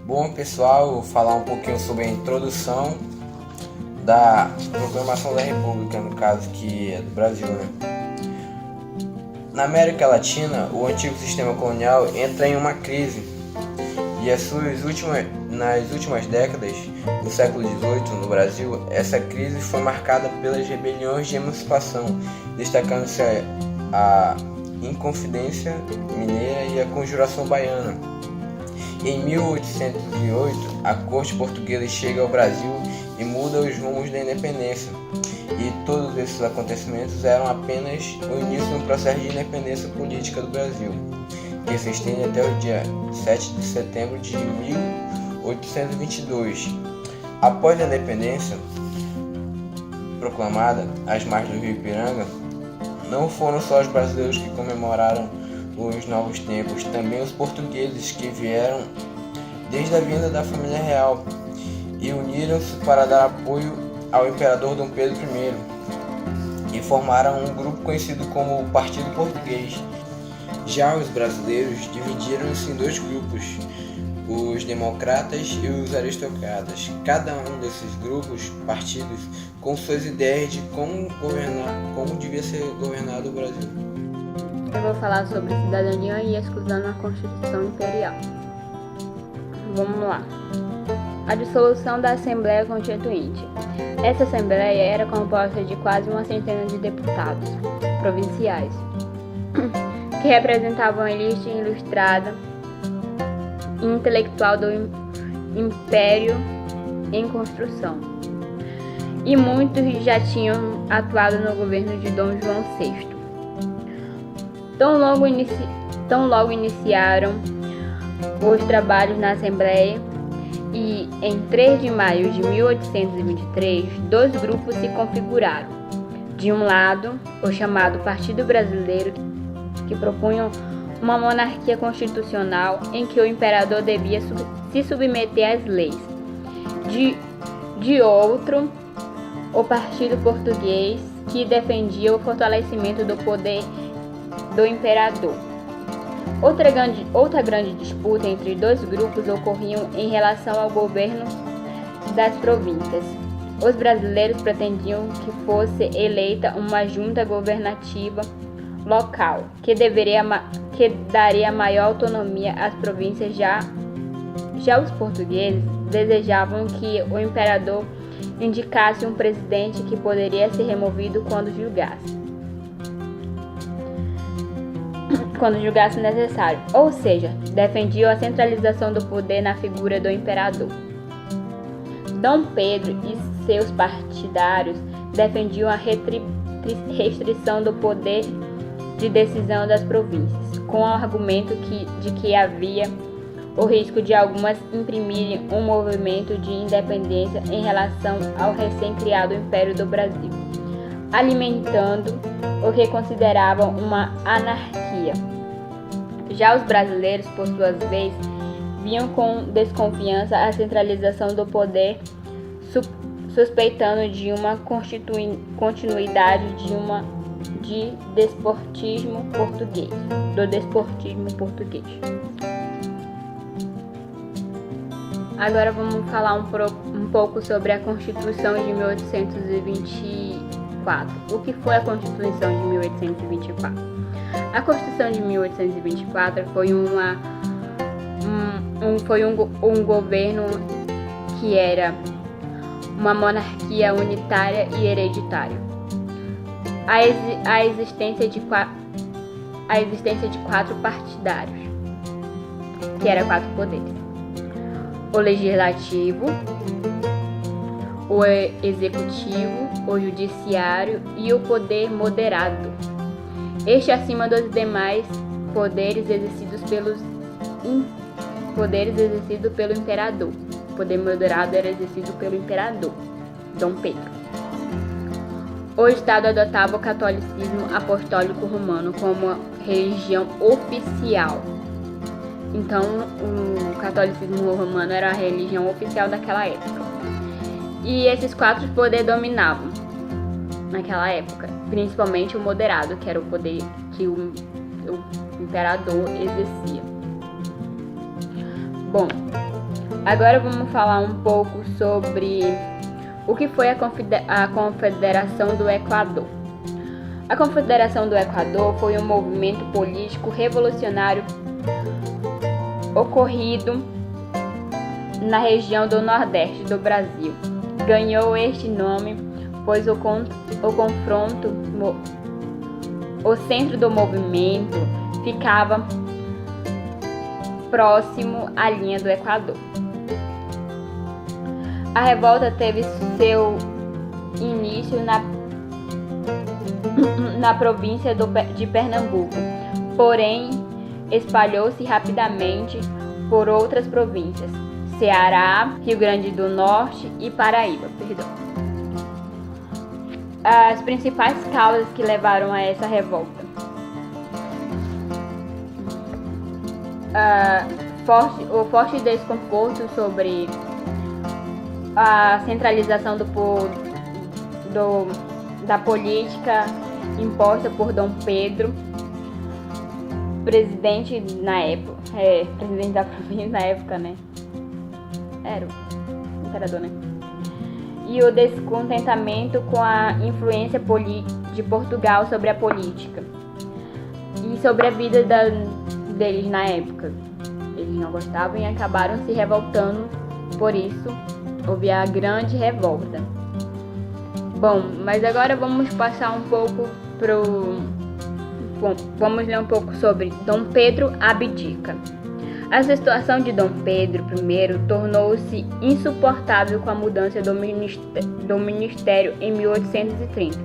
Bom, pessoal, vou falar um pouquinho sobre a introdução da Proclamação da República, no caso que é do Brasil, né? Na América Latina, o antigo sistema colonial entra em uma crise e nas últimas décadas do século XVIII no Brasil, essa crise foi marcada pelas rebeliões de emancipação, destacando-se a Inconfidência Mineira e a Conjuração Baiana. Em 1808, a corte portuguesa chega ao Brasil e muda os rumos da independência. E todos esses acontecimentos eram apenas o início de um processo de independência política do Brasil, que se estende até o dia 7 de setembro de 1822. Após a independência proclamada, às margens do Rio Ipiranga, não foram só os brasileiros que comemoraram os novos tempos, também os portugueses que vieram desde a vinda da família real e uniram-se para dar apoio ao imperador Dom Pedro I e formaram um grupo conhecido como o Partido Português. Já os brasileiros dividiram-se em dois grupos, os democratas e os aristocratas, cada um desses grupos, partidos, com suas ideias de como devia ser governado o Brasil. Eu vou falar sobre cidadania e exclusão na Constituição Imperial. Vamos lá. A dissolução da Assembleia Constituinte. Essa Assembleia era composta de quase uma centena de deputados provinciais, que representavam a elite ilustrada e intelectual do Império em construção. E muitos já tinham atuado no governo de Dom João VI. Tão logo iniciaram os trabalhos na Assembleia e, em 3 de maio de 1823, dois grupos se configuraram. De um lado, o chamado Partido Brasileiro, que propunham uma monarquia constitucional em que o imperador devia se submeter às leis. De outro, o Partido Português, que defendia o fortalecimento do poder do imperador. Outra grande disputa entre dois grupos ocorriam em relação ao governo das províncias. Os brasileiros pretendiam que fosse eleita uma junta governativa local, que daria maior autonomia às províncias. Já os portugueses desejavam que o imperador indicasse um presidente que poderia ser removido quando julgasse necessário, ou seja, defendiam a centralização do poder na figura do imperador. Dom Pedro e seus partidários defendiam a restrição do poder de decisão das províncias, com o argumento de que havia o risco de algumas imprimirem um movimento de independência em relação ao recém-criado Império do Brasil, alimentando o que consideravam uma anarquia. Já os brasileiros, por sua vez, viam com desconfiança a centralização do poder, suspeitando de uma continuidade do despotismo português. Agora vamos falar um pouco sobre a Constituição de 1824. O que foi a Constituição de 1824? A Constituição de 1824 foi um governo que era uma monarquia unitária e hereditária. A existência de 4 partidários, que eram 4 poderes: o legislativo, o executivo, o judiciário e o poder moderado. Este acima dos demais poderes exercidos pelo imperador. O poder moderado era exercido pelo imperador, Dom Pedro. O Estado adotava o catolicismo apostólico romano como religião oficial. Então, o catolicismo romano era a religião oficial daquela época. E esses 4 poderes dominavam naquela época, principalmente o moderado, que era o poder que o imperador exercia. Bom, Agora vamos falar um pouco sobre o que foi a Confederação do Equador. A Confederação do Equador foi um movimento político revolucionário ocorrido na região do Nordeste do Brasil. Ganhou este nome pois o centro do movimento ficava próximo à linha do Equador. A revolta teve seu início na província de Pernambuco, porém espalhou-se rapidamente por outras províncias, Ceará, Rio Grande do Norte e Paraíba. As principais causas que levaram a essa revolta: o forte desconforto sobre a centralização da política imposta por Dom Pedro, presidente na época, presidente da província na época, né? Era o imperador, né? E o descontentamento com a influência de Portugal sobre a política e sobre a vida deles na época. Eles não gostavam e acabaram se revoltando, por isso houve a grande revolta. Bom, mas agora vamos passar um pouco vamos ler um pouco sobre Dom Pedro abdica. A situação de Dom Pedro I tornou-se insuportável com a mudança do ministério em 1830.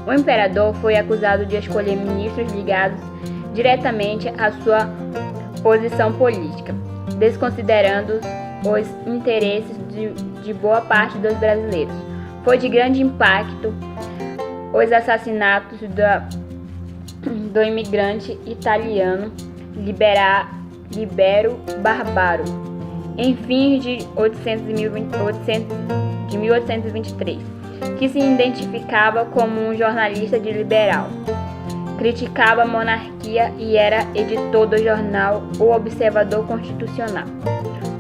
O imperador foi acusado de escolher ministros ligados diretamente à sua posição política, desconsiderando os interesses de boa parte dos brasileiros. Foi de grande impacto os assassinatos do imigrante italiano Libero Barbaro, em fins de 1823, que se identificava como um jornalista de liberal. Criticava a monarquia e era editor do jornal O Observador Constitucional.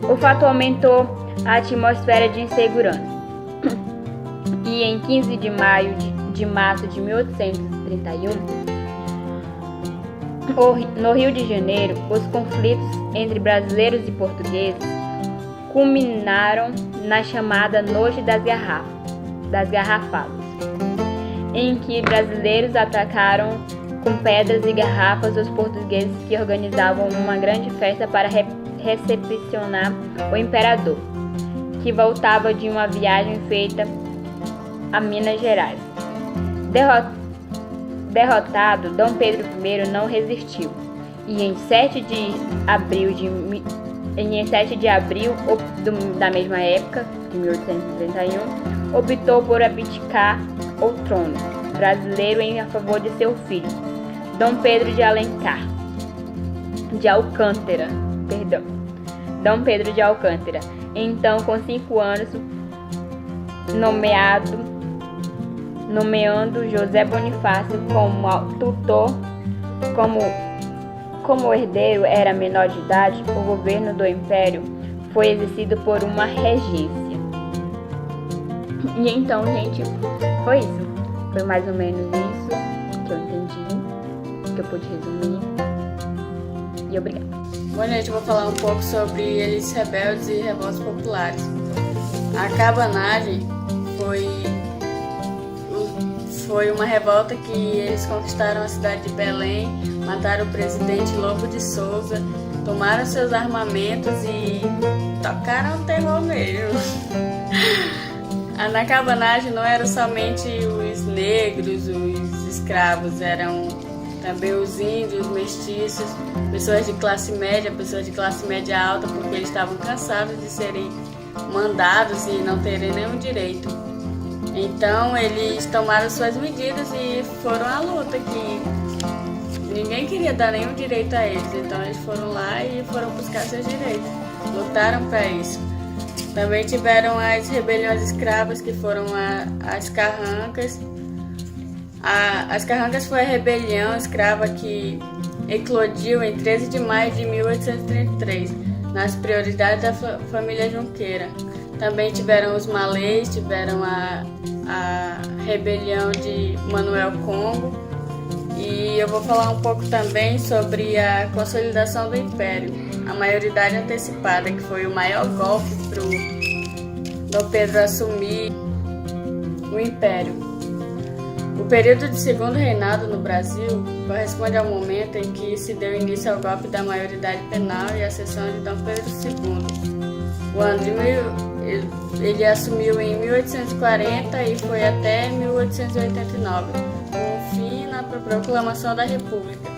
O fato aumentou a atmosfera de insegurança. E em 15 de março de 1831, no Rio de Janeiro, os conflitos entre brasileiros e portugueses culminaram na chamada Noite das Garrafadas, em que brasileiros atacaram com pedras e garrafas os portugueses que organizavam uma grande festa para recepcionar o imperador, que voltava de uma viagem feita a Minas Gerais. Derrotado, Dom Pedro I não resistiu e em 7 de abril da mesma época, de 1831, optou por abdicar o trono brasileiro em favor de seu filho, Dom Pedro de Alcântara. Então, com 5 anos, nomeando José Bonifácio como tutor. Como o herdeiro era menor de idade, o governo do império foi exercido por uma regência. E então, gente, foi isso. Foi mais ou menos isso que eu entendi, que eu pude resumir. E obrigada. Bom, gente, eu vou falar um pouco sobre elites rebeldes e revoltas populares. A cabanagem foi uma revolta que eles conquistaram a cidade de Belém, mataram o presidente Lobo de Souza, tomaram seus armamentos e tocaram o terror mesmo. Na cabanagem não eram somente os negros, os escravos, eram também os índios, mestiços, pessoas de classe média alta, porque eles estavam cansados de serem mandados e não terem nenhum direito. Então eles tomaram suas medidas e foram à luta, que ninguém queria dar nenhum direito a eles. Então eles foram lá e foram buscar seus direitos, lutaram para isso. Também tiveram as rebeliões escravas, que foram as carrancas. As carrancas foi a rebelião escrava que eclodiu em 13 de maio de 1833. nas prioridades da família Junqueira. Também tiveram os malês, tiveram a rebelião de Manuel Congo, e eu vou falar um pouco também sobre a consolidação do Império, a maioridade antecipada, que foi o maior golpe para o Dom Pedro assumir o Império. O período de segundo reinado no Brasil corresponde ao momento em que se deu início ao golpe da maioridade penal e à sessão de Dom Pedro II. O ano ele assumiu em 1840 e foi até 1889, com fim na proclamação da República.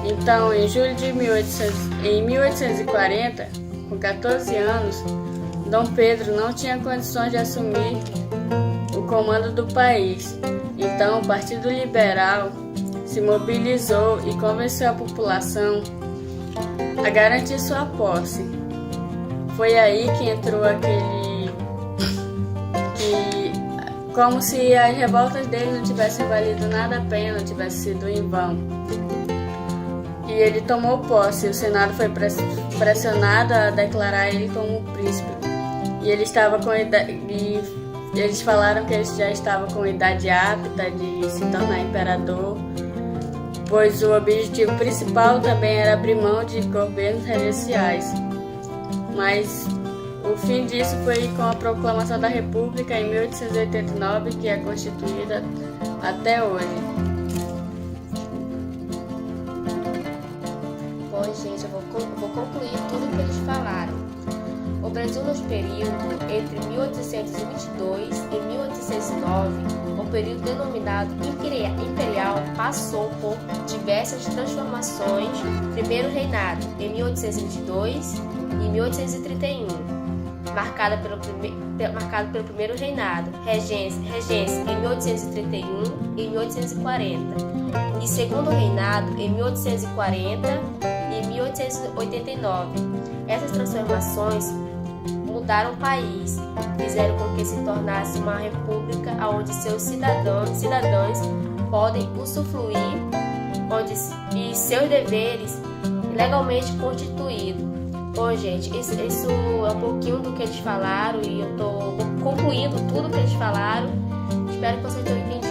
Então, em julho de 1840, com 14 anos, Dom Pedro não tinha condições de assumir o comando do país. Então, o Partido Liberal se mobilizou e convenceu a população a garantir sua posse. Foi aí que entrou como se as revoltas dele não tivessem valido nada a pena, não tivessem sido em vão. E ele tomou posse, o Senado foi pressionado a declarar ele como príncipe. E ele estava com eles falaram que ele já estava com idade apta de se tornar imperador, pois o objetivo principal também era abrir mão de governos regenciais. Mas o fim disso foi com a proclamação da República em 1889, que é constituída até hoje. Bom, gente, eu vou concluir tudo que eles falaram. O Brasil, nos períodos entre 1822 e 1809, o período denominado imperial, passou por diversas transformações. Primeiro reinado, em 1822 e 1831, marcado pelo primeiro reinado, regência em 1831 e 1840, e segundo reinado em 1840 e 1889. Essas transformações mudaram o país, fizeram com que se tornasse uma república onde seus cidadãos podem usufruir e seus deveres legalmente constituídos. Bom, gente, isso é um pouquinho do que eles falaram e eu estou concluindo tudo que eles falaram. Espero que vocês tenham entendido.